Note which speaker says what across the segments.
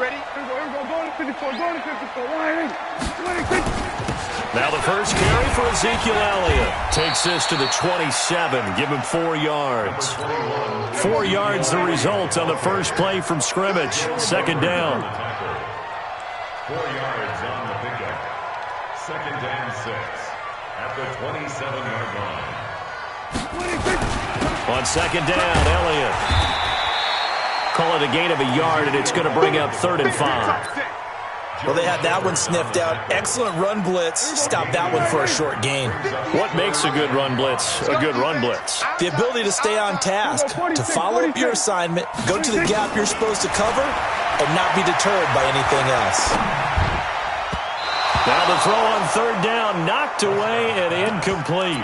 Speaker 1: Ready?
Speaker 2: Now the first carry for Ezekiel Elliott. Takes this to the 27. Give him 4 yards. 4 yards the result on the first play from scrimmage. Second down.
Speaker 3: 4 yards on the pickup. Second and 6 at the 27-yard line.
Speaker 2: On second down, Elliott. Call it a gain of a yard, and it's going to bring up 3rd and 5.
Speaker 4: Well, they had that one sniffed out. Excellent run blitz. Stop that one for a short gain.
Speaker 2: What makes a good run blitz a good run blitz?
Speaker 4: The ability to stay on task, to follow up your assignment, go to the gap you're supposed to cover, and not be deterred by anything else.
Speaker 2: Now the throw on 3rd down, knocked away and incomplete.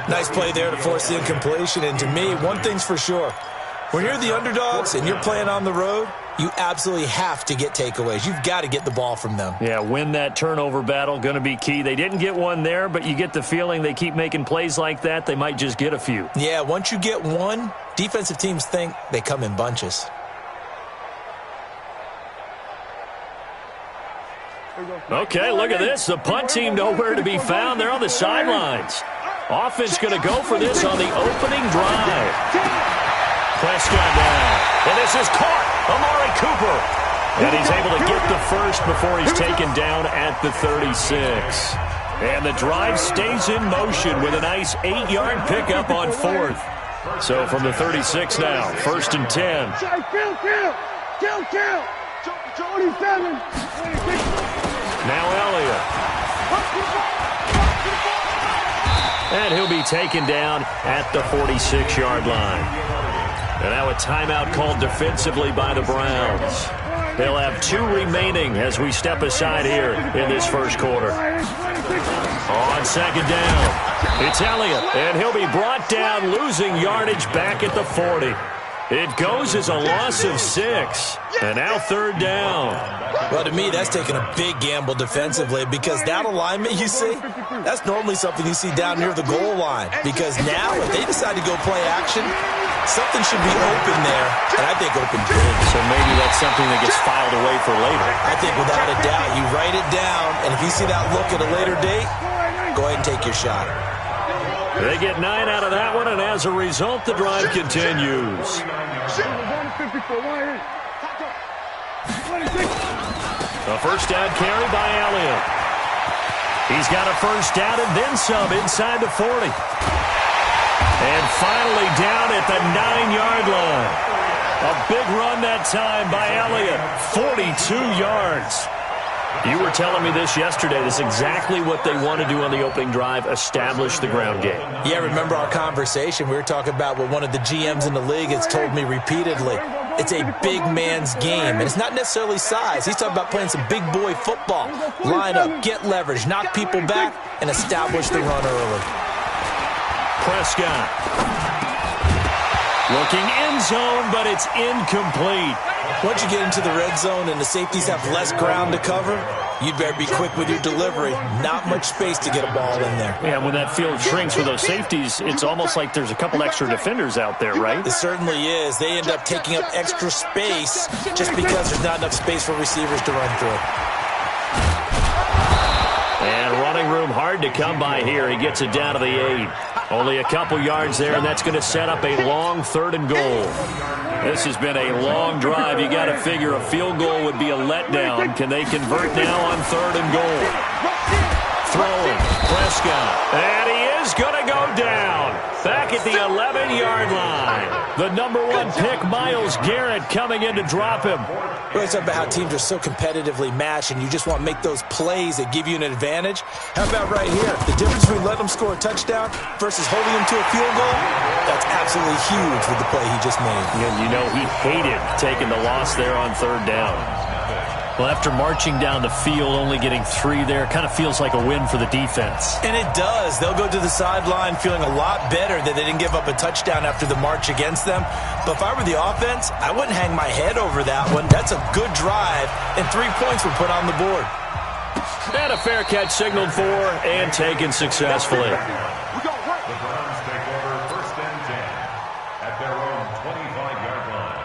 Speaker 4: Nice play there to force the incompletion. And to me, one thing's for sure. When you're the underdogs and you're playing on the road, you absolutely have to get takeaways. You've got to get the ball from them.
Speaker 2: Yeah, win that turnover battle, going to be key. They didn't get one there, but you get the feeling they keep making plays like that, they might just get a few.
Speaker 4: Yeah, once you get one, defensive teams think they come in bunches.
Speaker 2: Okay, look at this. The punt team nowhere to be found. They're on the sidelines. Offense going to go for this on the opening drive. Prescott down. And this is caught. Amari Cooper. And he's able to get the first before he's taken down at the 36. And the drive stays in motion with a nice 8-yard pickup on 4th. So from the 36 now, 1st and 10. Now Elliott. And he'll be taken down at the 46-yard line. And now a timeout called defensively by the Browns. They'll have 2 remaining as we step aside here in this first quarter. On second down, it's Elliott, and he'll be brought down, losing yardage back at the 40. It goes as a loss of 6, and now 3rd down.
Speaker 4: Well, to me, that's taking a big gamble defensively because that alignment you see, that's normally something you see down near the goal line. Because now, if they decide to go play action, something should be open there, and I think open big.
Speaker 2: So maybe that's something that gets filed away for later.
Speaker 4: I think without a doubt, you write it down, and if you see that look at a later date, go ahead and take your shot.
Speaker 2: They get 9 out of that one, and as a result, the drive continues. A first down carry by Elliott. He's got a first down and then some inside the 40. And finally down at the 9-yard line. A big run that time by Elliott. 42 yards. You were telling me this yesterday. This is exactly what they want to do on the opening drive, establish the ground game.
Speaker 4: Yeah, remember our conversation? We were talking about what one of the GMs in the league has told me repeatedly. It's a big man's game, and it's not necessarily size. He's talking about playing some big boy football. Line up, get leverage, knock people back, and establish the run early.
Speaker 2: Prescott. Looking end zone, but it's incomplete.
Speaker 4: Once you get into the red zone and the safeties have less ground to cover, you'd better be quick with your delivery. Not much space to get a ball in there.
Speaker 2: Yeah, when that field shrinks with those safeties, it's almost like there's a couple extra defenders out there, right?
Speaker 4: It certainly is. They end up taking up extra space just because there's not enough space for receivers to run through.
Speaker 2: And running room hard to come by here. He gets it down to the 8. Only a couple yards there, and that's going to set up a long 3rd and goal. This has been a long drive. You got to figure a field goal would be a letdown. Can they convert now on 3rd and goal? Throwing, Prescott, and he is going to go down. Back at the 11-yard line. The number 1 pick, Myles Garrett, coming in to drop him.
Speaker 4: We always talk about how teams are so competitively matched, and you just want to make those plays that give you an advantage. How about right here? The difference between letting them score a touchdown versus holding them to a field goal, that's absolutely huge with the play he just made.
Speaker 2: And you know he hated taking the loss there on 3rd down. Well, after marching down the field, only getting 3 there, kind of feels like a win for the defense.
Speaker 4: And it does. They'll go to the sideline feeling a lot better that they didn't give up a touchdown after the march against them. But if I were the offense, I wouldn't hang my head over that one. That's a good drive, and 3 points were put on the board.
Speaker 2: And a fair catch signaled for and taken successfully.
Speaker 3: The Browns take over 1st and 10 at their own 25-yard line.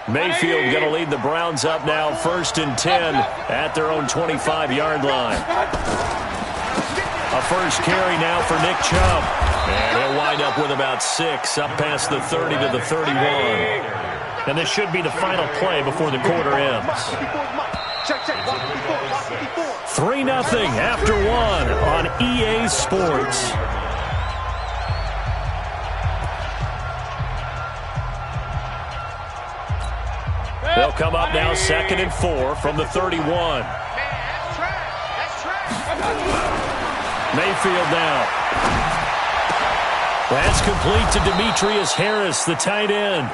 Speaker 2: Mayfield going to lead the Browns up now 1st and 10 at their own 25-yard line. A first carry now for Nick Chubb. And he'll wind up with about 6 up past the 30 to the 31. And this should be the final play before the quarter ends. 3-0 after 1 on EA Sports. They'll come up now 2nd and 4 from the 31. Mayfield now. That's complete to Demetrius Harris, the tight end.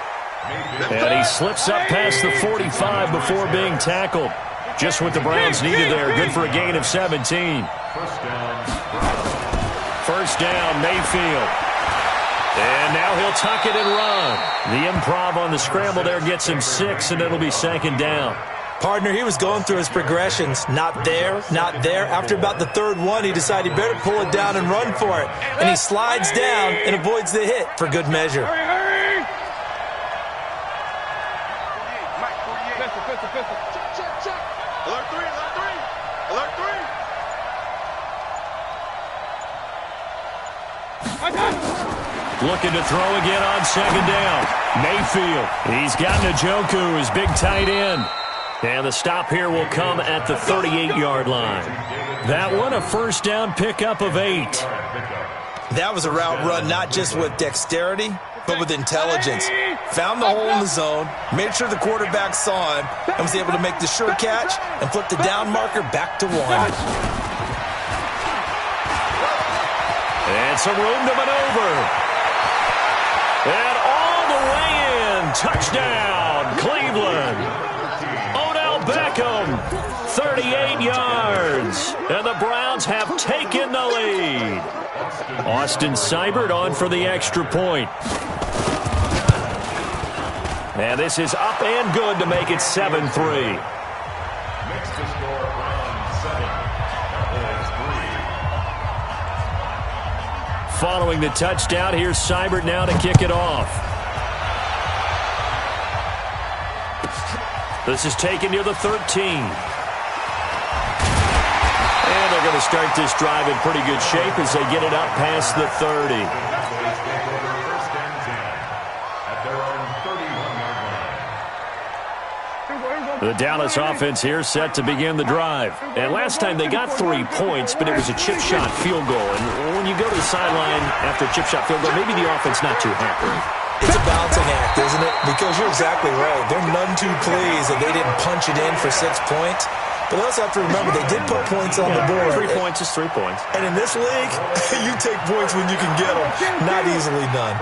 Speaker 2: And he slips up past the 45 before being tackled. Just what the Browns needed there. Good for a gain of 17. First down, Mayfield. And now he'll tuck it and run. The improv on the scramble there gets him 6, and it'll be 2nd down.
Speaker 4: Partner, he was going through his progressions. Not there, not there. After about the 3rd one, he decided he better pull it down and run for it. And he slides down and avoids the hit for good measure.
Speaker 2: Looking to throw again on 2nd down. Mayfield. He's got Njoku, his big tight end. And the stop here will come at the 38-yard line. That one a first down pickup of 8.
Speaker 4: That was a route run not just with dexterity, but with intelligence. Found the hole in the zone, made sure the quarterback saw him, and was able to make the sure catch and flip the down marker back to 1.
Speaker 2: And some room to maneuver. And all the way in. Touchdown, Cleveland. Odell Beckham, 38 yards. And the Browns have taken the lead. Austin Seibert on for the extra point. And this is up and good to make it 7-3.
Speaker 3: Next to score, Browns 7.
Speaker 2: Following the touchdown, here's Seibert now to kick it off. This is taken near the 13. And they're going to start this drive in pretty good shape as they get it up past the 30. The Dallas offense here set to begin the drive. And last time they got 3 points, but it was a chip shot field goal. And when you go to the sideline after a chip shot field goal, maybe the offense not too happy.
Speaker 4: It's a balancing act, isn't it? Because you're exactly right. They're none too pleased that they didn't punch it in for 6 points. But they also have to remember they did put points on the board.
Speaker 2: 3 points is 3 points.
Speaker 4: And in this league, you take points when you can get them. Not easily done.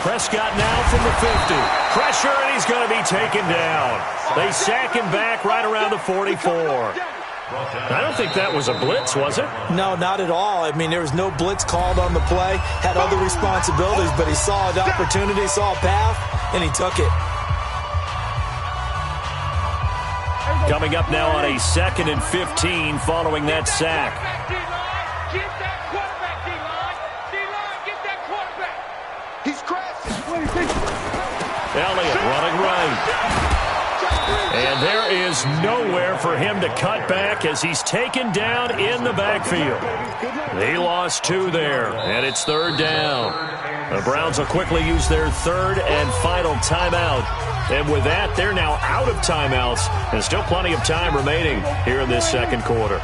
Speaker 2: Prescott now from the 50. Pressure, and he's going to be taken down. They sack him back right around the 44. I don't think that was a blitz, was it?
Speaker 4: No, not at all. I mean, there was no blitz called on the play. Had other responsibilities, but he saw an opportunity, saw a path, and he took it.
Speaker 2: Coming up now on a 2nd and 15 following that sack. Elliott running right. And there is nowhere for him to cut back as he's taken down in the backfield. He lost 2 there, and it's 3rd down. The Browns will quickly use their 3rd and final timeout. And with that, they're now out of timeouts, and still plenty of time remaining here in this 2nd quarter.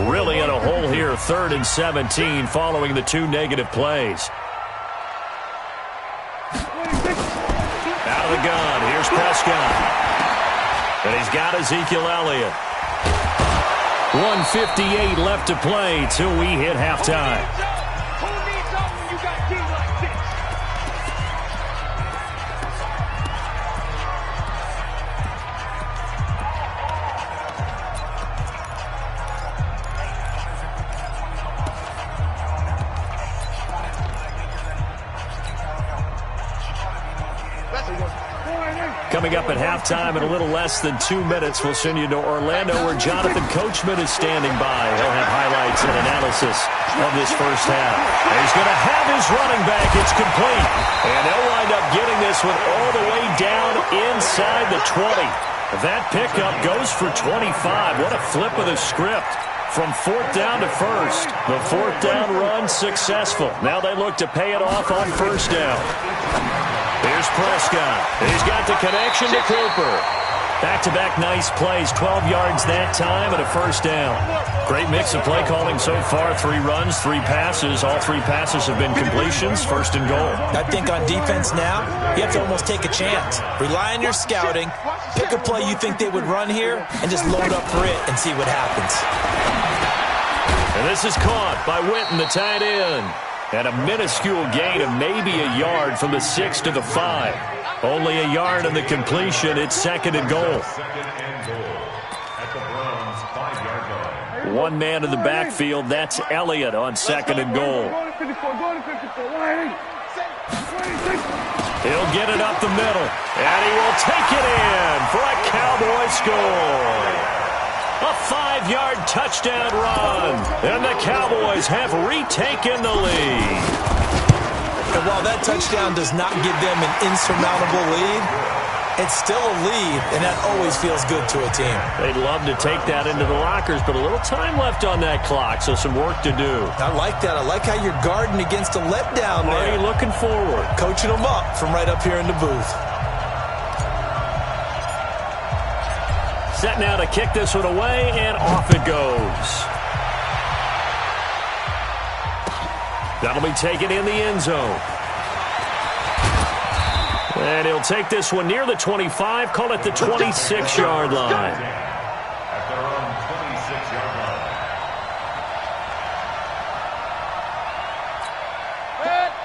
Speaker 2: Really in a hole here, 3rd and 17 following the 2 negative plays. Out of the gun, here's Prescott. And he's got Ezekiel Elliott. 1:58 left to play till we hit halftime. Coming up at halftime in a little less than 2 minutes, we'll send you to Orlando where Jonathan Coachman is standing by. He'll have highlights and analysis of this first half. And he's going to have his running back. It's complete. And they'll wind up getting this one all the way down inside the 20. That pickup goes for 25. What a flip of the script. From fourth down to first. The fourth down run successful. Now they look to pay it off on first down. Here's Prescott. He's got the connection to Cooper. Back-to-back nice plays. 12 yards that time and a first down. Great mix of play calling so far. 3 runs, 3 passes. All 3 passes have been completions. First and goal.
Speaker 4: I think on defense now, you have to almost take a chance. Rely on your scouting. Pick a play you think they would run here and just load up for it and see what happens.
Speaker 2: And this is caught by Witten, the tight end. And a minuscule gain of maybe a yard from the 6 to the 5. Only a yard in the completion. It's second and goal.
Speaker 3: Second and goal at the Browns' 5-yard line.
Speaker 2: One man in the backfield. That's Elliott on second and goal. He'll get it up the middle. And he will take it in for a Cowboy score. A 5-yard touchdown run. And the Cowboys have retaken the lead.
Speaker 4: And while that touchdown does not give them an insurmountable lead, it's still a lead, and that always feels good to a team.
Speaker 2: They'd love to take that into the lockers, but a little time left on that clock, so some work to do.
Speaker 4: I like that. I like how you're guarding against a letdown there.
Speaker 2: Are you looking forward?
Speaker 4: Coaching them up from right up here in the booth.
Speaker 2: Set now to kick this one away, and off it goes. That'll be taken in the end zone. And he'll take this one near the 25, call it the 26-yard line.
Speaker 3: At their own 26-yard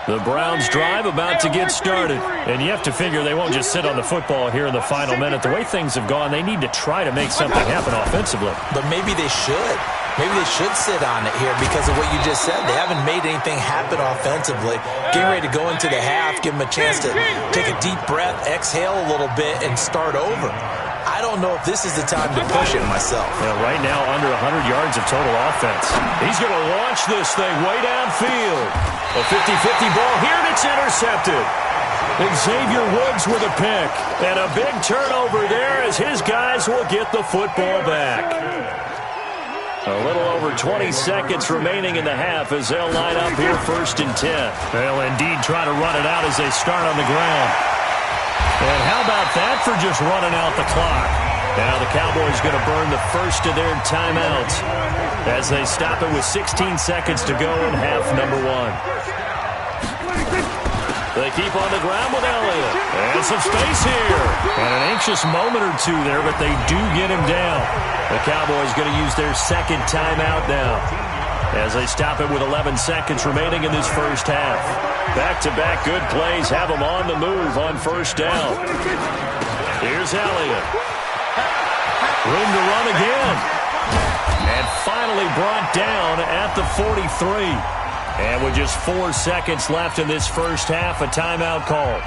Speaker 3: line.
Speaker 2: The Browns drive about to get started. And you have to figure they won't just sit on the football here in the final minute. The way things have gone, they need to try to make something happen offensively.
Speaker 4: But maybe they should. Maybe they should sit on it here because of what you just said. They haven't made anything happen offensively. Getting ready to go into the half, give them a chance to take a deep breath, exhale a little bit, and start over. I don't know if this is the time to push it myself.
Speaker 2: Yeah, right now, under 100 yards of total offense. He's going to launch this thing way downfield. A 50-50 ball here, and it's intercepted. Xavier Woods with a pick. And a big turnover there as his guys will get the football back. A little over 20 seconds remaining in the half as they'll line up here first and 10. They'll indeed try to run it out as they start on the ground. And how about that for just running out the clock? Now the Cowboys going to burn the first of their timeouts as they stop it with 16 seconds to go in half number 1. They keep on the ground with Elliott. And some space here. And an anxious moment or two there, but they do get him down. The Cowboys going to use their second timeout now as they stop it with 11 seconds remaining in this first half. Back-to-back good plays have them on the move on first down. Here's Elliott. Room to run again. And finally brought down at the 43. And with just 4 seconds left in this first half, a timeout call.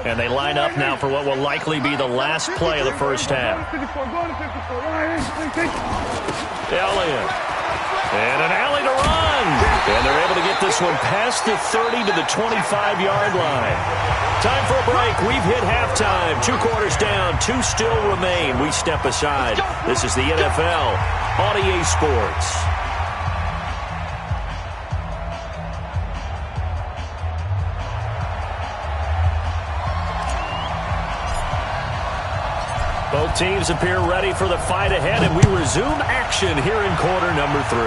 Speaker 2: And they line up now for what will likely be the last play of the first half. Elliott. And an alley to run. And they're able to get this one past the 30 to the 25-yard line. Time for a break. We've hit halftime. 2 quarters down. 2 still remain. We step aside. This is the NFL on EA Sports. Both teams appear ready for the fight ahead, and we resume action here in quarter number 3.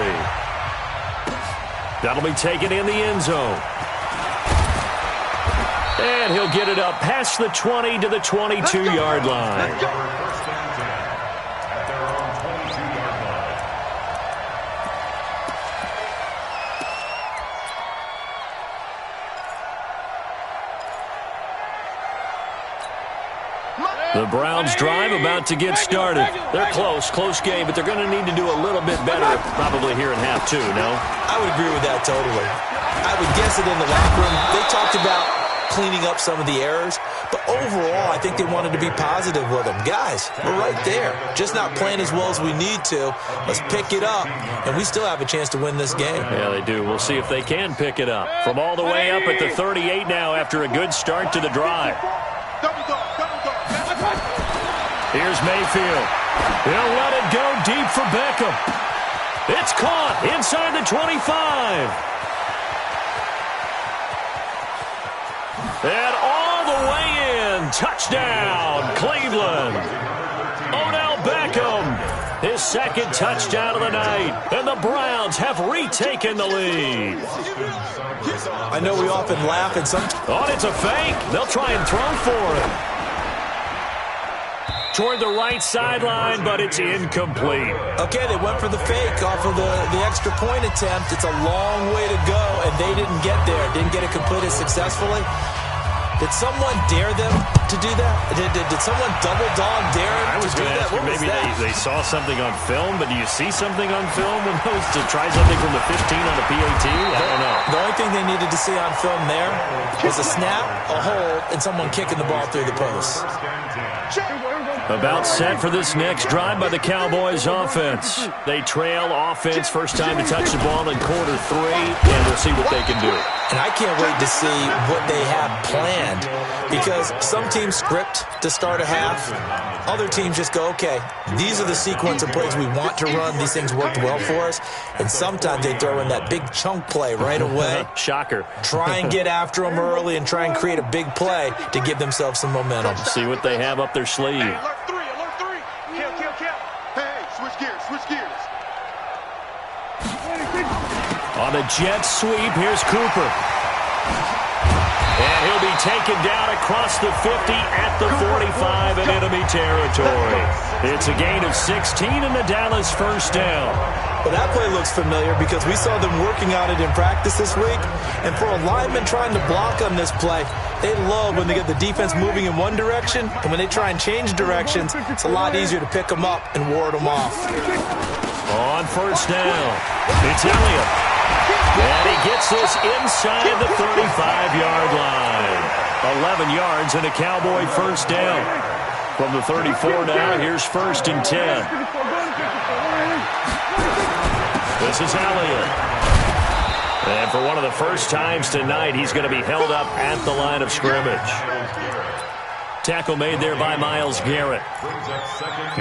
Speaker 2: That'll be taken in the end zone. And he'll get it up past the 20 to the 22-yard line.
Speaker 3: First and 10 at their own 22-yard line.
Speaker 2: The The Browns drive about to get started. They're close game, but they're going to need to do a little bit better probably here in half two, no?
Speaker 4: I would agree with that totally. I would guess it in the locker room. They talked about cleaning up some of the errors, but overall, I think they wanted to be positive with them. Guys, we're right there. Just not playing as well as we need to. Let's pick it up, and we still have a chance to win this game.
Speaker 2: Yeah, they do. We'll see if they can pick it up. From all the way up at the 38 now after a good start to the drive. Here's Mayfield. He'll let it go deep for Beckham. It's caught inside the 25. And all the way in. Touchdown, Cleveland. Odell Beckham. His second touchdown of the night. And the Browns have retaken the lead.
Speaker 4: I know we often laugh at some...
Speaker 2: Oh, it's a fake. They'll try and throw for him. Toward the right sideline, but it's incomplete.
Speaker 4: Okay, they went for the fake off of the extra point attempt. It's a long way to go, and they didn't get there. Didn't get it completed successfully. Did someone dare them to do that? Did someone double dog dare them to do that?
Speaker 2: What was that? Maybe they saw something on film, but do you see something on film when those to try something from the 15 on the PAT? I don't know.
Speaker 4: The only thing they needed to see on film there was a snap, a hold, and someone kicking the ball through the post.
Speaker 2: About set for this next drive by the Cowboys offense. They trail offense, first time to touch the ball in quarter three, and we'll see what they can do.
Speaker 4: And I can't wait to see what they have planned, because some teams script to start a half. Other teams just go, okay, these are the sequence of plays we want to run. These things worked well for us. And sometimes they throw in that big chunk play right away.
Speaker 2: Shocker.
Speaker 4: Try and get after them early and try and create a big play to give themselves some momentum.
Speaker 2: See what they have up their sleeve.
Speaker 1: Hey, alert three. Kill. Hey, switch gears.
Speaker 2: On the jet sweep, here's Cooper. And he'll be taken down across the 50 at the 45 in enemy territory. It's a gain of 16 and the Dallas first down.
Speaker 4: Well, that play looks familiar because we saw them working on it in practice this week. And for a lineman trying to block on this play, they love when they get the defense moving in one direction. And when they try and change directions, it's a lot easier to pick them up and ward them off.
Speaker 2: On first down, it's Elliott. And he gets this inside the 35-yard line. 11 yards and a Cowboy first down. From the 34 now, here's first and 10. This is Elliott. And for one of the first times tonight, he's going to be held up at the line of scrimmage. Tackle made there by Myles Garrett.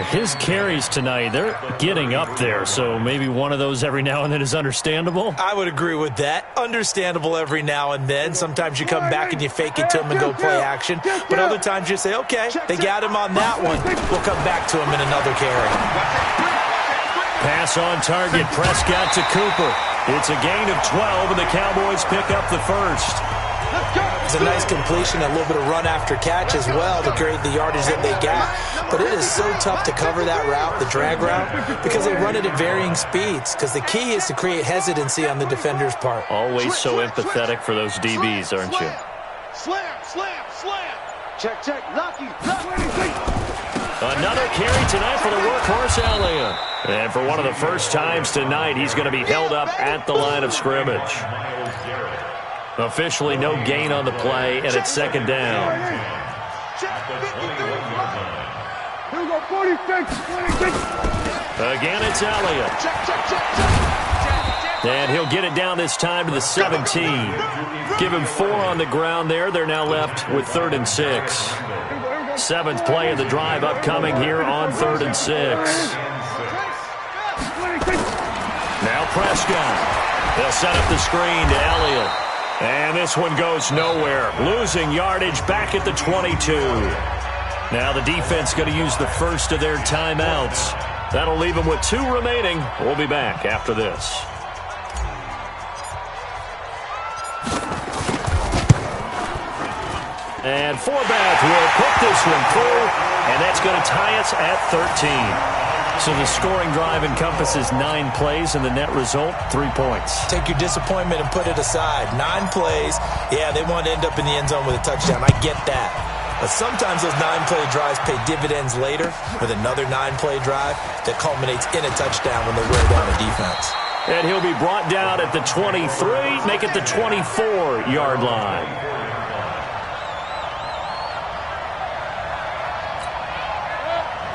Speaker 2: His carries tonight, they're getting up there, so maybe one of those every now and then is understandable.
Speaker 4: I would agree with that. Understandable every now and then. Sometimes you come back and you fake it to him and go play action. But other times you say, okay, they got him on that one. We'll come back to him in another carry.
Speaker 2: Pass on target, Prescott to Cooper. It's a gain of 12, and the Cowboys pick up the first.
Speaker 4: It's a nice completion, a little bit of run after catch as well to create the yardage that they got. But it is so tough to cover that route, the drag route, because they run it at varying speeds. Because the key is to create hesitancy on the defender's part.
Speaker 2: Always so empathetic for those DBs, aren't you?
Speaker 1: Slam. Check. Lucky.
Speaker 2: Another carry tonight for the workhorse Elliott. And for one of the first times tonight, he's going to be held up at the line of scrimmage. Officially no gain on the play, and it's second down. Again, it's Elliott. And he'll get it down this time to the 17. Give him 4 on the ground there. They're now left with 3rd and 6. Seventh play of the drive upcoming here on 3rd and 6. Now Prescott. They'll set up the screen to Elliott. And this one goes nowhere. Losing yardage back at the 22. Now the defense going to use the first of their timeouts. That'll leave them with 2 remaining. We'll be back after this. And Forbath will put this one through, and that's going to tie us at 13. So the scoring drive encompasses 9 plays, and the net result, 3 points.
Speaker 4: Take your disappointment and put it aside. 9 plays. Yeah, they want to end up in the end zone with a touchdown. I get that. But sometimes those 9-play drives pay dividends later with another 9-play drive that culminates in a touchdown when they wear down the defense.
Speaker 2: And he'll be brought down at the 23, make it the 24-yard line.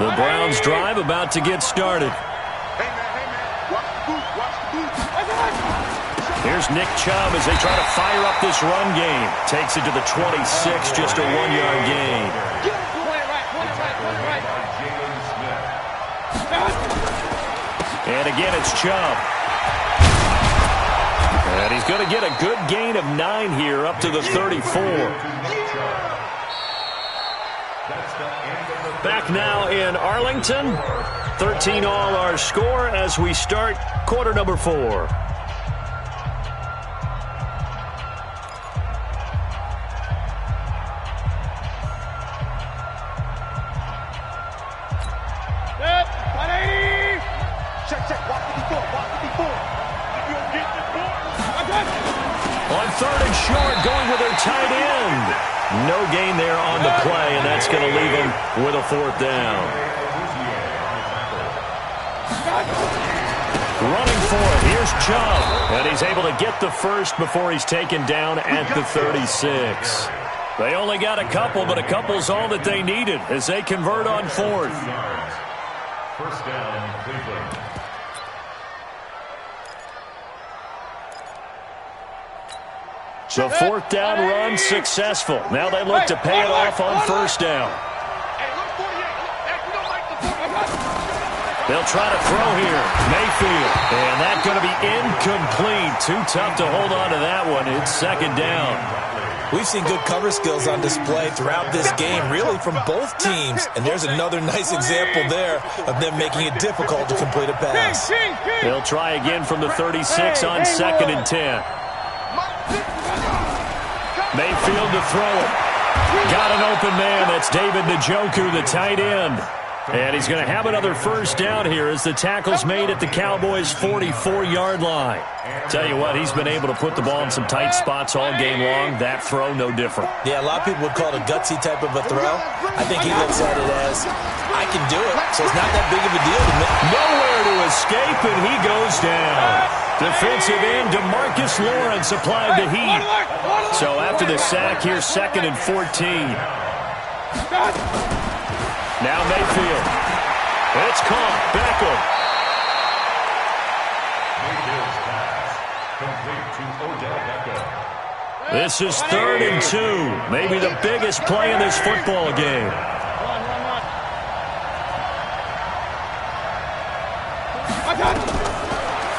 Speaker 2: The Browns drive about to get started.
Speaker 1: Hey, man, watch the boot, watch the boot.
Speaker 2: Here's Nick Chubb as they try to fire up this run game. Takes it to the 26, just a 1-yard gain. And again, it's Chubb. And he's going to get a good gain of 9 here, up to the 34. Back now in Arlington. 13 all our score as we start quarter number 4. On 3rd and short, going with their tight end. No gain there on the play, and that's going to leave them with a 4th down. Running for it. Here's Chubb. And he's able to get the first before he's taken down at the 36. They only got a couple, but a couple's all that they needed as they convert on 4th.
Speaker 3: First down, Cleveland.
Speaker 2: So 4th down run successful. Now they look to pay it off on 1st down. They'll try to throw here. Mayfield. And that's going to be incomplete. Too tough to hold on to that one. It's 2nd down.
Speaker 4: We've seen good cover skills on display throughout this game, really from both teams. And there's another nice example there of them making it difficult to complete a pass.
Speaker 2: They'll try again from the 36 on 2nd and 10. Mayfield to throw it. Got an open man. That's David Njoku, the tight end. And he's going to have another 1st down here as the tackle's made at the Cowboys' 44-yard line. Tell you what, he's been able to put the ball in some tight spots all game long. That throw, no different.
Speaker 4: Yeah, a lot of people would call it a gutsy type of a throw. I think he looks at it as, I can do it, so it's not that big of a deal to me.
Speaker 2: Nowhere to escape, and he goes down. Defensive end DeMarcus Lawrence applied the heat. So after the sack, here's 2nd and 14. Now Mayfield. It's caught. Beckham.
Speaker 3: Mayfield's pass complete to Odell Beckham.
Speaker 2: This is 3rd and 2. Maybe the biggest play in this football game.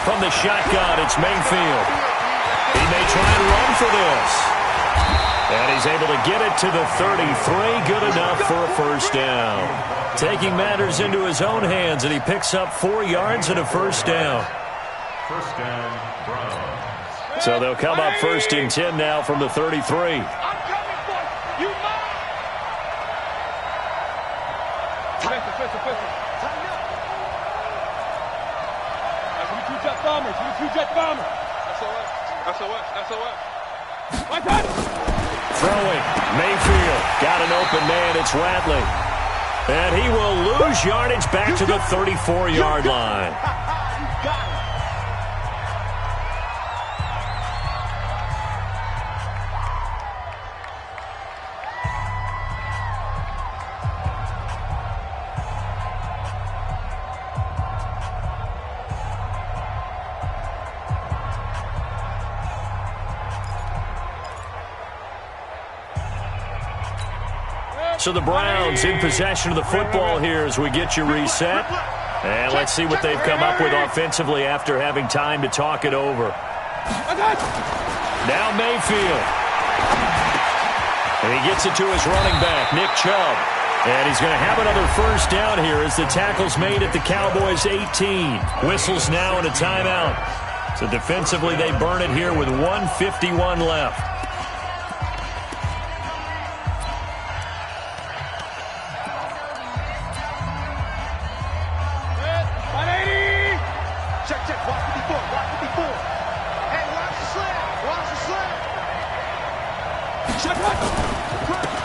Speaker 2: From the shotgun, it's Mayfield. He may try and run for this. And he's able to get it to the 33. Good enough for a 1st down. Taking matters into his own hands, and he picks up 4 yards and a 1st down.
Speaker 3: 1st down, Browns.
Speaker 2: So they'll come up 1st and 10 now from the 33. Throwing. Mayfield. Got an open man. It's Ratley. And he will lose yardage back to the 34-yard line. So the Browns in possession of the football here as we get you reset. And let's see what they've come up with offensively after having time to talk it over. Now Mayfield. And he gets it to his running back, Nick Chubb. And he's going to have another 1st down here as the tackle's made at the Cowboys' 18. Whistles now and a timeout. So defensively they burn it here with 1:51 left.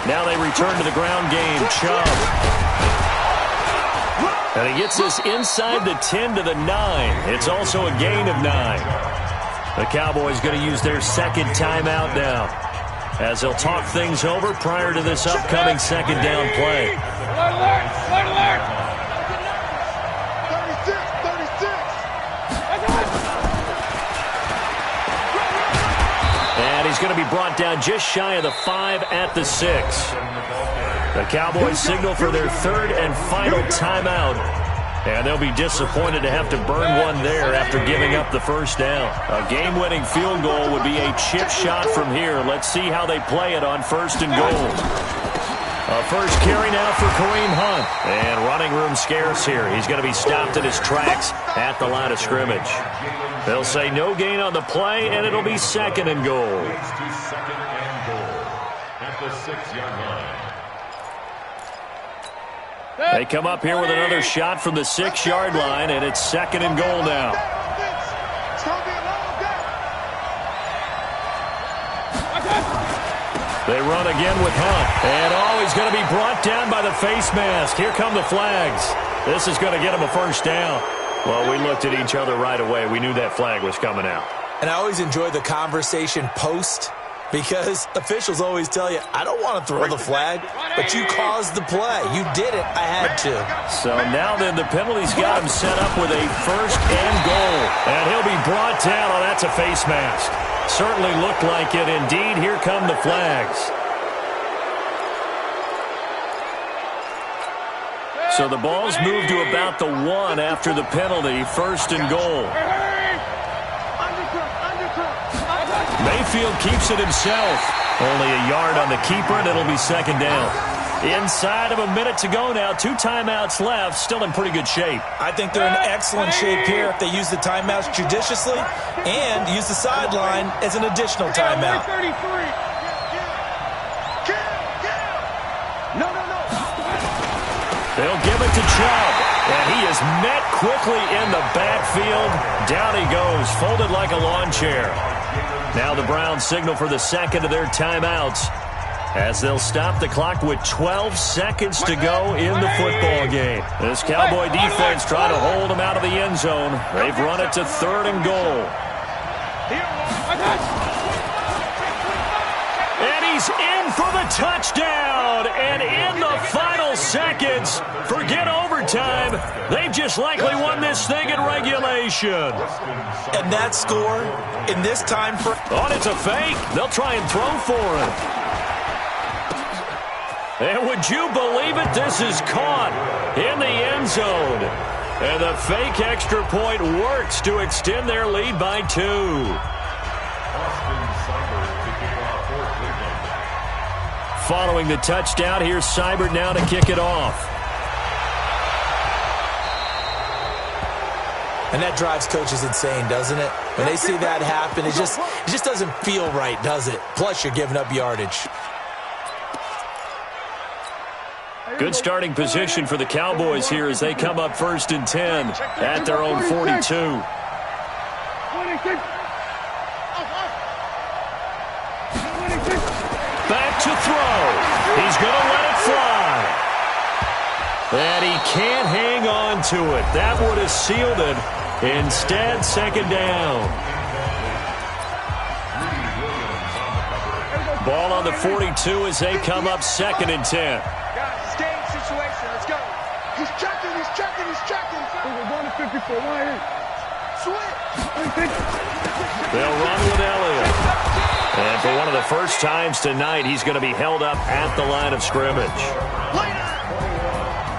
Speaker 2: Now they return to the ground game. Chubb. And he gets this inside the 10 to the 9. It's also a gain of 9. The Cowboys going to use their second timeout now, as they'll talk things over prior to this upcoming second down play. And he's going to be brought down just shy of the 5 at the 6. The Cowboys signal for their third and final timeout, and they'll be disappointed to have to burn one there after giving up the first down. A game-winning field goal would be a chip shot from here. Let's see how they play it on first and goal. A first carry now for Kareem Hunt. And running room scarce here. He's going to be stopped in his tracks at the line of scrimmage. They'll say no gain on the play, and it'll be second and goal.
Speaker 3: Second and goal at the 6-yard line.
Speaker 2: They come up here with another shot from the 6-yard line, and it's second and goal now. They run again with Hunt. And he's going to be brought down by the face mask. Here come the flags. This is going to get him a first down. Well, we looked at each other right away. We knew that flag was coming out.
Speaker 4: And I always enjoy the conversation post, because officials always tell you, I don't want to throw the flag, but you caused the play. You did it. I had to.
Speaker 2: So now then, the penalty's got him set up with a first and goal. And he'll be brought down. Oh, that's a face mask. Certainly looked like it. Indeed, here come the flags. So the ball's moved to about the 1 after the penalty. First and goal. Mayfield keeps it himself. Only a yard on the keeper, and it'll be second down. Inside of a minute to go now. 2 timeouts left. Still in pretty good shape.
Speaker 4: I think they're in excellent shape here if they use the timeouts judiciously and use the sideline as an additional timeout.
Speaker 2: They'll give it to Chubb. And he is met quickly in the backfield. Down he goes, folded like a lawn chair. Now the Browns signal for the second of their timeouts, as they'll stop the clock with 12 seconds to go in the football game. This Cowboy defense trying to hold him out of the end zone. They've run it to third and goal. And he's in for the touchdown. And in the final seconds, forget overtime, they've just likely won this thing in regulation.
Speaker 4: And that score in this time frame.
Speaker 2: Oh, it's a fake. They'll try and throw for him. And would you believe it? This is caught in the end zone. And the fake extra point works to extend their lead by 2. Following the touchdown, here's Seibert now to kick it off.
Speaker 4: And that drives coaches insane, doesn't it? When they see that happen, it just doesn't feel right, does it? Plus, you're giving up yardage.
Speaker 2: Good starting position for the Cowboys here as they come up first and 10 at their own 42. Back to throw. He's going to let it fly. And he can't hang on to it. That would have sealed it. Instead, second down. Ball on the 42 as they come up second and 10.
Speaker 1: Situation. Let's go. He's checking. We're going to 54.
Speaker 2: They'll run with Elliott. And for one of the first times tonight, he's going to be held up at the line of scrimmage.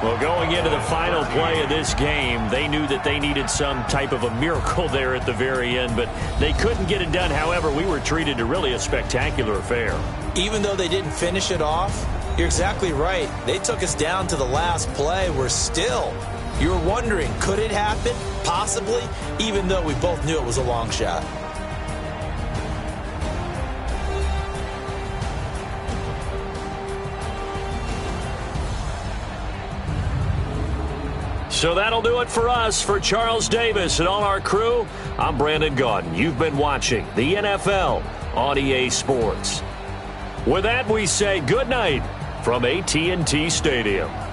Speaker 2: Well, going into the final play of this game, they knew that they needed some type of a miracle there at the very end, but they couldn't get it done. However, we were treated to really a spectacular affair.
Speaker 4: Even though they didn't finish it off, you're exactly right. They took us down to the last play. You were wondering, could it happen? Possibly, even though we both knew it was a long shot.
Speaker 2: So that'll do it for us. For Charles Davis and all our crew, I'm Brandon Gaudin. You've been watching the NFL on EA Sports. With that, we say good night from AT&T Stadium.